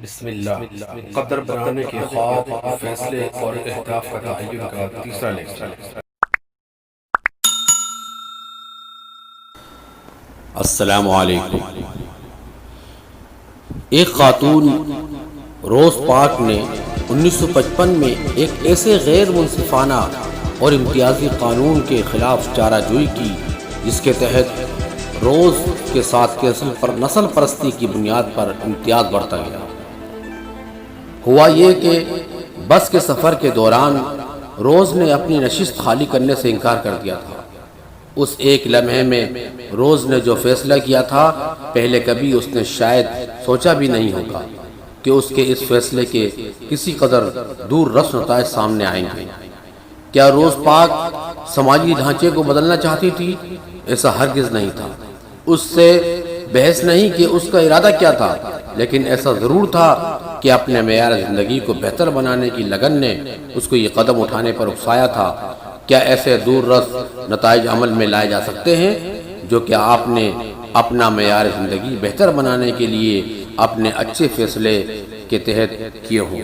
بسم اللہ قدر بنانے کے خواب، فیصلے اور اہداف کا تعین کا تیسرا لیکچر۔ السلام علیکم۔ ایک خاتون روز پاک نے 1955 میں ایک ایسے غیر منصفانہ اور امتیازی قانون کے خلاف چارہ جوئی کی جس کے تحت روز کے ساتھ کے نسل پرستی کی بنیاد پر امتیاز بڑھتا گیا۔ ہوا یہ کہ بس کے سفر کے دوران روز نے اپنی نشست خالی کرنے سے انکار کر دیا تھا۔ اس ایک لمحے میں روز نے جو فیصلہ کیا تھا، پہلے کبھی اس نے شاید سوچا بھی نہیں ہوگا کہ اس کے اس فیصلے کے کسی قدر دور رس نتائج سامنے آئیں گے۔ کیا روز پاک سماجی ڈھانچے کو بدلنا چاہتی تھی؟ ایسا ہرگز نہیں تھا۔ اس سے بحث نہیں کہ اس کا ارادہ کیا تھا، لیکن ایسا ضرور تھا کہ اپنے معیار زندگی کو بہتر بنانے کی لگن نے اس کو یہ قدم اٹھانے پر اکسایا تھا۔ کیا ایسے دور رس نتائج عمل میں لائے جا سکتے ہیں جو کہ آپ نے اپنا معیار زندگی بہتر بنانے کے لیے اپنے اچھے فیصلے کے تحت کیے ہوں؟